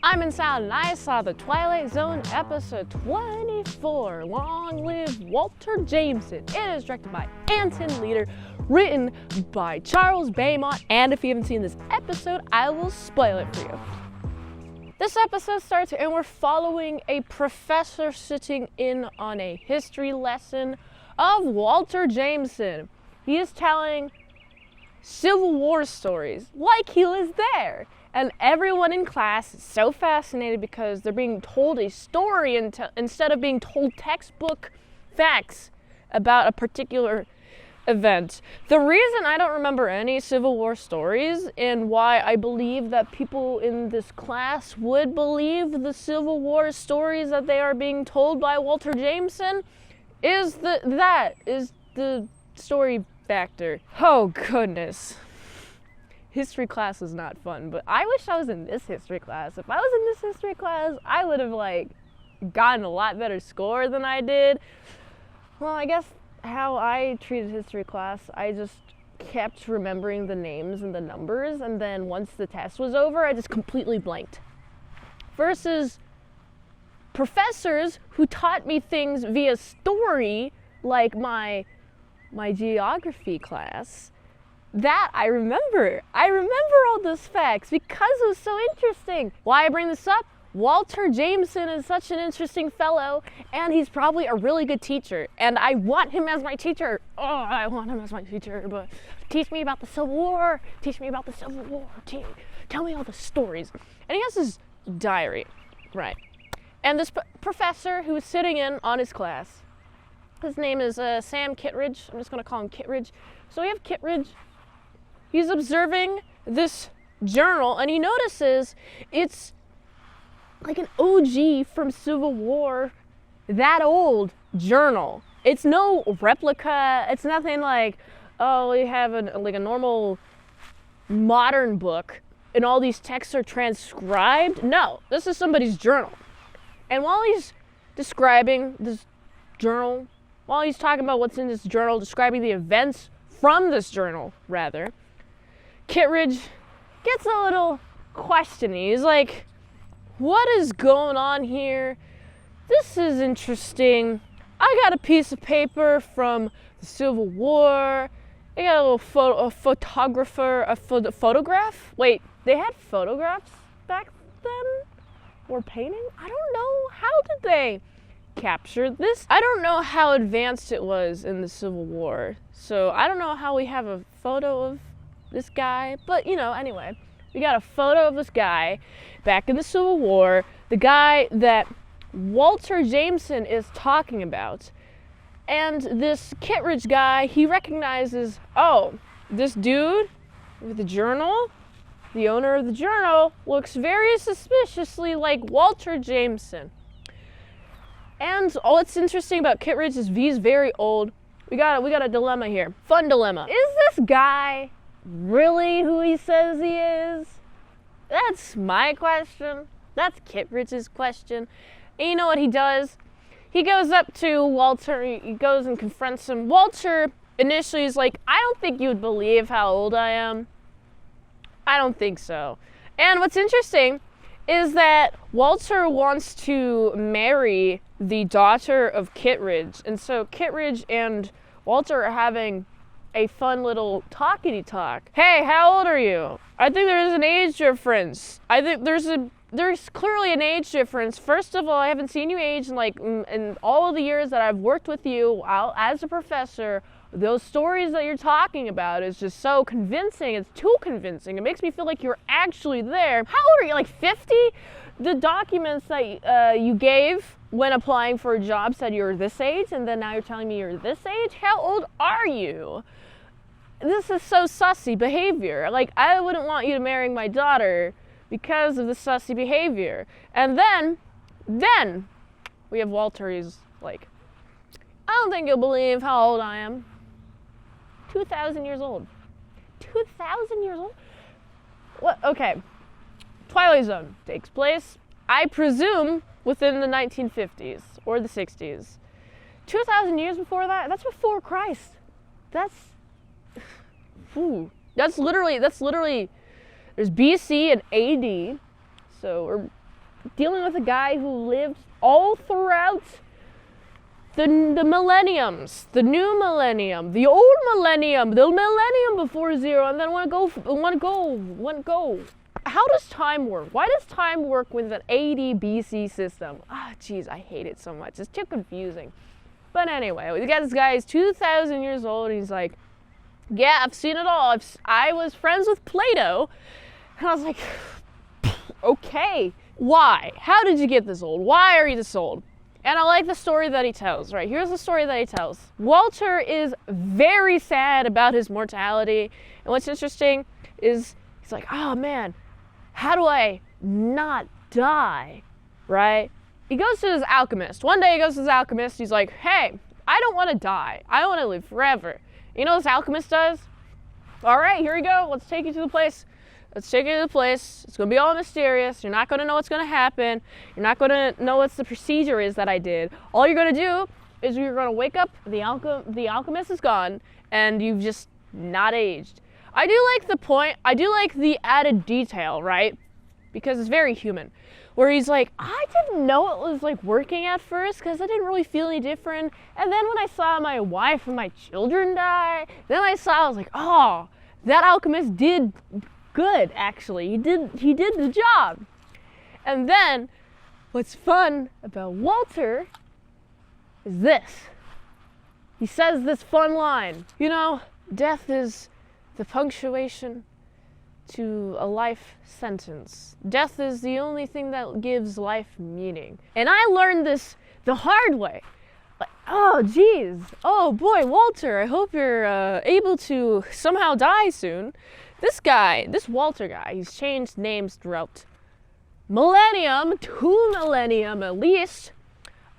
I'm in Salad and I saw the Twilight Zone episode 24, Long Live Walter Jameson. It is directed by Anton Leader, written by Charles Baymont, and if you haven't seen this episode, I will spoil it for you. This episode starts and we're following a professor sitting in on a history lesson of Walter Jameson. He is telling Civil War stories like he was there. And everyone in class is so fascinated because they're being told a story instead of being told textbook facts about a particular event. The reason I don't remember any Civil War stories and why I believe that people in this class would believe the Civil War stories that they are being told by Walter Jameson is the story factor. Oh goodness. History class is not fun, but I wish I was in this history class. If I was in this history class, I would have gotten a lot better score than I did. Well, I guess how I treated history class, I just kept remembering the names and the numbers, and then once the test was over, I just completely blanked. Versus professors who taught me things via story, like my geography class. That I remember. I remember all those facts because it was so interesting. Why I bring this up? Walter Jameson is such an interesting fellow, and he's probably a really good teacher. And I want him as my teacher. Oh, I want him as my teacher, but teach me about the Civil War. Teach me about the Civil War. Tell me all the stories. And he has his diary, right? And this professor who was sitting in on his class, his name is Sam Kittredge. I'm just going to call him Kittredge. So we have Kittredge. He's observing this journal and he notices it's like an OG from Civil War, that old journal. It's no replica. It's nothing like, oh, we have a normal modern book and all these texts are transcribed. No, this is somebody's journal. And while he's describing this journal, while he's talking about what's in this journal, describing the events from this journal, rather, Kittredge gets a little questioning. He's like, what is going on here? This is interesting. I got a piece of paper from the Civil War. I got a little photograph? Wait, they had photographs back then? Or painting? I don't know. How did they capture this? I don't know how advanced it was in the Civil War. So I don't know how we have a photo of this guy, but anyway, we got a photo of this guy back in the Civil War, the guy that Walter Jameson is talking about. And this Kittredge guy, he recognizes, oh, this dude with the journal, the owner of the journal, looks very suspiciously like Walter Jameson. And all that's interesting about Kittredge is he's very old. We got a dilemma here. Fun dilemma. Is this guy really who he says he is? That's my question. That's Kittredge's question. And you know what he does? He goes up to Walter, he goes and confronts him. Walter initially is like, I don't think you would believe how old I am. I don't think so. And what's interesting is that Walter wants to marry the daughter of Kittredge. And so Kittredge and Walter are having a fun little talkity-talk. Hey, how old are you? I think there is an age difference. I think there's clearly an age difference. First of all, I haven't seen you age in all of the years that I've worked with you as a professor. Those stories that you're talking about is just so convincing. It's too convincing. It makes me feel like you're actually there. How old are you, like 50? The documents that you gave when applying for a job said you were this age, and then now you're telling me you're this age? How old are you? This is so sussy behavior. Like, I wouldn't want you to marry my daughter because of the sussy behavior. And then we have Walter. He's like, I don't think you'll believe how old I am. 2,000 years old. 2,000 years old? What? Okay. Twilight Zone takes place, I presume, within the 1950s or the 60s. 2,000 years before that? That's before Christ. That's literally, there's BC and AD, so, or dealing with a guy who lived all throughout the millenniums, the new millennium, the old millennium, the millennium before zero, and then want to go. How does time work? Why does time work with an AD BC system? Jeez, I hate it so much. It's too confusing. But anyway, we got this guy, he's 2,000 years old, and he's like, yeah, I've seen it all. I was friends with Plato. And I was like, okay, why? How did you get this old? Why are you this old? And I like the story that he tells, right? Here's the story that he tells. Walter is very sad about his mortality. And what's interesting is he's like, oh man, how do I not die, right? He goes to his alchemist. One day he goes to his alchemist. He's like, hey, I don't want to die. I want to live forever. You know what this alchemist does? All right, here we go. Let's take you to the place. Let's take you to the place. It's going to be all mysterious. You're not going to know what's going to happen. You're not going to know what the procedure is that I did. All you're going to do is you're going to wake up, the alchemist is gone, and you've just not aged. I do like the added detail, right? Because it's very human. Where he's like, I didn't know it was like working at first because I didn't really feel any different. And then when I saw my wife and my children die, I was like, oh, that alchemist did good, actually. He did the job. And then what's fun about Walter is this. He says this fun line. You know, death is the punctuation to a life sentence. Death is the only thing that gives life meaning. And I learned this the hard way. Like, oh, geez. Oh, boy, Walter, I hope you're able to somehow die soon. This Walter guy, he's changed names throughout millennium, 2 millennium at least.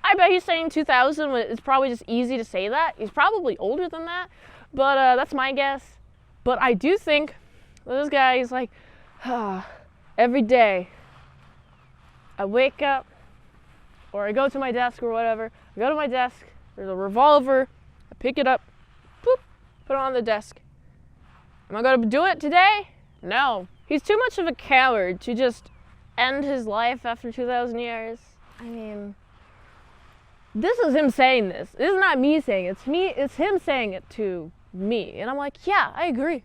I bet he's saying 2000 when it's probably just easy to say that. He's probably older than that, but that's my guess. But I do think this guy, he's like, every day I wake up or I go to my desk or whatever. I go to my desk, there's a revolver, I pick it up, boop, put it on the desk. Am I going to do it today? No. He's too much of a coward to just end his life after 2,000 years. I mean, this is him saying this. This is not me saying it. It's him saying it to me. And I'm like, yeah, I agree.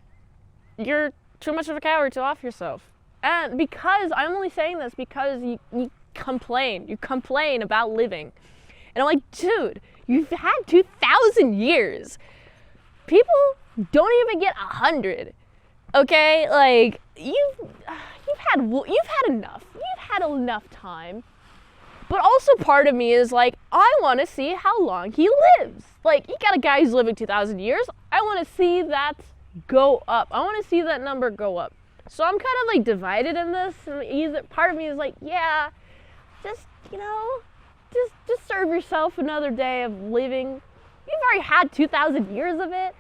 You're too much of a coward to off yourself. And because, I'm only saying this because you complain. You complain about living. And I'm like, dude, you've had 2,000 years. People don't even get 100. Okay? Like, you've had enough. You've had enough time. But also part of me is like, I want to see how long he lives. Like, you got a guy who's living 2,000 years. I want to see that go up. I want to see that number go up. So I'm kind of like divided in this. Either part of me is like, yeah, just, you know, just serve yourself another day of living. You've already had 2,000 years of it.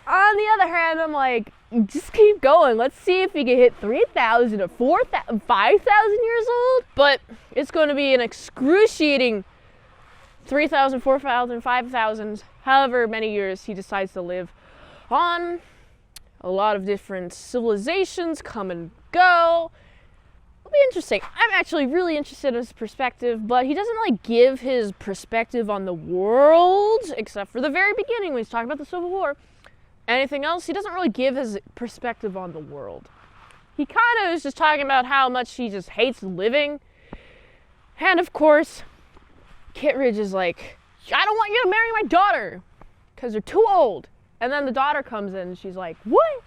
On the other hand, I'm like, just keep going. Let's see if you can hit 3,000 or 4,000, 5,000 years old. But it's going to be an excruciating 3,000, 4,000, 5,000, however many years he decides to live on. A lot of different civilizations come and go. It'll be interesting. I'm actually really interested in his perspective, but he doesn't like give his perspective on the world, except for the very beginning when he's talking about the Civil War. Anything else, he doesn't really give his perspective on the world. He kind of is just talking about how much he just hates living. And of course, Kittredge is like, I don't want you to marry my daughter because you're too old. And then the daughter comes in and she's like, what?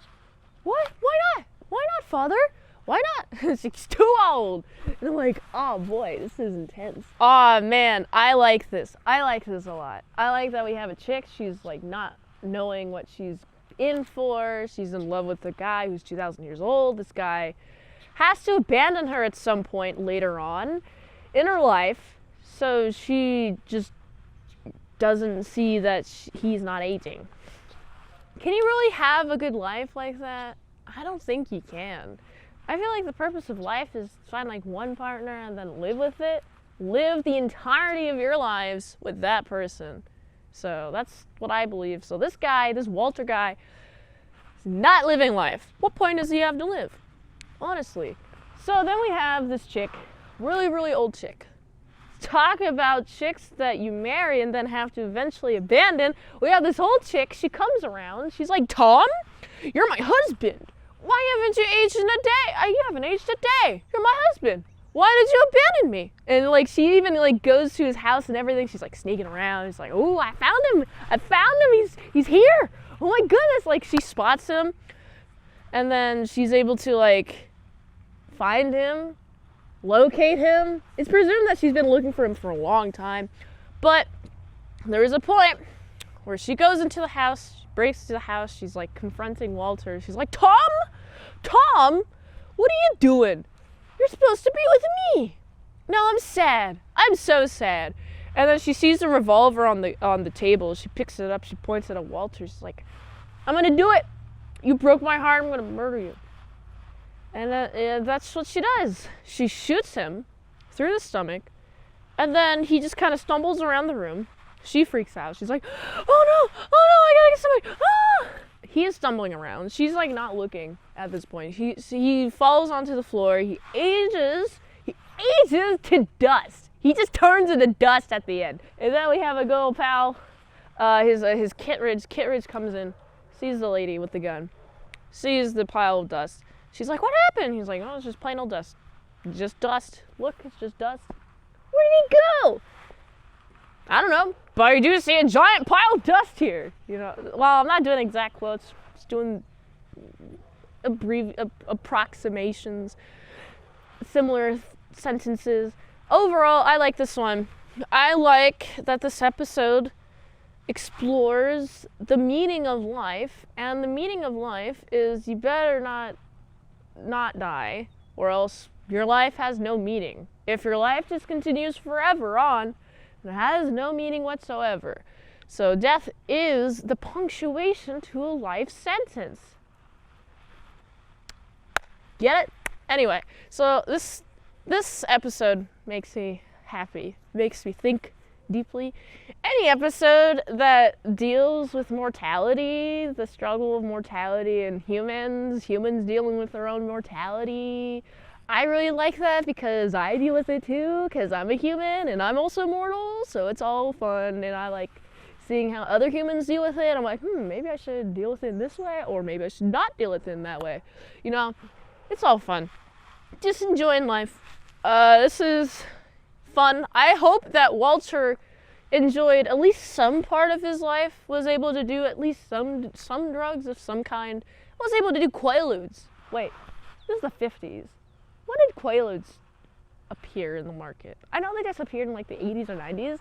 What? Why not? Why not, father? Why not? She's too old. And I'm like, oh boy, this is intense. Oh man, I like this. I like this a lot. I like that we have a chick, she's like not knowing what she's in for. She's in love with the guy who's 2,000 years old. This guy has to abandon her at some point later on in her life, so she just doesn't see that he's not aging. Can you really have a good life like that? I don't think you can. I feel like the purpose of life is to find like one partner and then live with it. Live the entirety of your lives with that person. So that's what I believe. So this guy, this Walter guy, is not living life. What point does he have to live? Honestly. So then we have this chick, really, really old chick. Talk about chicks that you marry and then have to eventually abandon. We have this old chick, she comes around, she's like, Tom, you're my husband. Why haven't you aged in a day? You haven't aged a day. You're my husband. Why did you abandon me? And like she even like goes to his house and everything. She's like sneaking around. She's like, oh, I found him. He's here. Oh my goodness. Like she spots him, and then she's able to like find him, locate him. It's presumed that she's been looking for him for a long time, but there is a point where she goes into the house, breaks into the house. She's like confronting Walter. She's like, Tom, what are you doing? You're supposed to be with me. Now I'm sad. I'm so sad. And then she sees the revolver on the table. She picks it up. She points it at Walter. She's like, I'm gonna do it. You broke my heart. I'm gonna murder you. And that's what she does. She shoots him through the stomach, and then he just kind of stumbles around the room. She freaks out. She's like, oh no, I gotta get somebody. Ah! He is stumbling around. She's like not looking at this point. He falls onto the floor. He ages to dust. He just turns into dust at the end. And then we have a good old pal, his Kittredge. Kittredge comes in, sees the lady with the gun, sees the pile of dust. She's like, what happened? He's like, oh, it's just plain old dust. Just dust. Look, it's just dust. Where did he go? I don't know, but I do see a giant pile of dust here. You know, well, I'm not doing exact quotes. Just doing approximations, similar sentences. Overall, I like this one. I like that this episode explores the meaning of life, and the meaning of life is you better not die, or else your life has no meaning. If your life just continues forever on, it has no meaning whatsoever. So death is the punctuation to a life sentence. Get it? Anyway, so this episode makes me happy, makes me think deeply. Any episode that deals with mortality, the struggle of mortality and humans dealing with their own mortality, I really like that because I deal with it too, because I'm a human and I'm also mortal, so it's all fun, and I like seeing how other humans deal with it. I'm like, maybe I should deal with it in this way, or maybe I should not deal with it in that way. You know, it's all fun. Just enjoying life. This is fun. I hope that Walter enjoyed at least some part of his life, was able to do at least some drugs of some kind, was able to do Quaaludes. Wait, this is the 50s. When did Quaaludes appear in the market? I know they just appeared in like the 80s or 90s,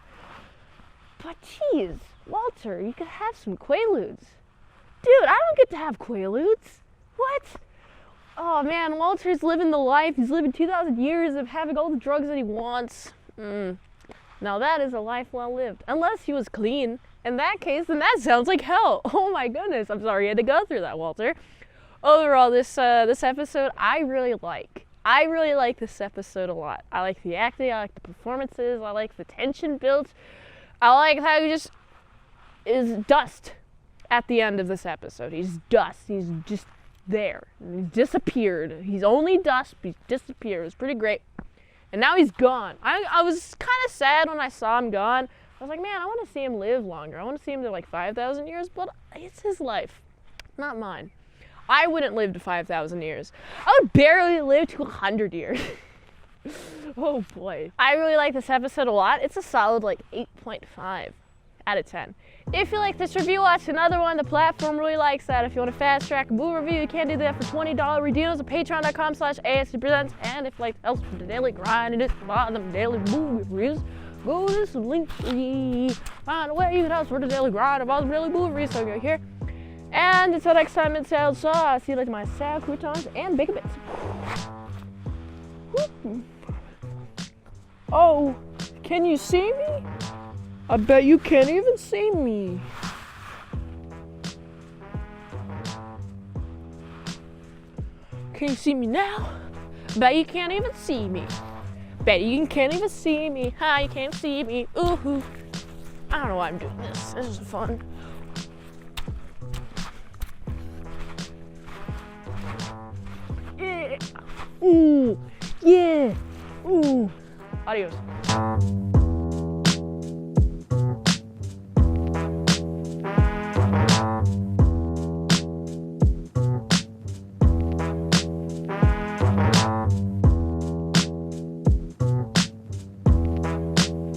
but geez, Walter, you could have some Quaaludes. Dude, I don't get to have Quaaludes. What? Oh man, Walter's living the life. He's living 2,000 years of having all the drugs that he wants. Now that is a life well lived. Unless he was clean. In that case, then that sounds like hell. Oh my goodness, I'm sorry you had to go through that, Walter. Overall, this episode, I really like. I really like this episode a lot. I like the acting, I like the performances, I like the tension built. I like how he just is dust at the end of this episode. He's dust. He's just there. He's disappeared. He's only dust, but he's disappeared. It was pretty great. And now he's gone. I was kind of sad when I saw him gone. I was like, man, I want to see him live longer. I want to see him to like 5,000 years, but it's his life, not mine. I wouldn't live to 5,000 years. I would barely live to 100 years. Oh boy. I really like this episode a lot. It's a solid like 8.5 out of 10. If you like this review, watch another one. The platform really likes that. If you want to fast track a movie review, you can do that for $20 redeals at patreon.com/ASEPresents. And if you like else for the daily grind and just buy them daily movie reviews, go to some links. Find a way you can help for the daily grind of all the daily movie reviews. So go here. And until next time, mint salad sauce. I'll see you later, my salad croutons and bacon bits. Oh, can you see me? I bet you can't even see me. Can you see me now? Bet you can't even see me. Bet you can't even see me. Hi, you can't see me. Ooh. I don't know why I'm doing this. This is fun. Yeah. Ooh, yeah. Ooh. Adios.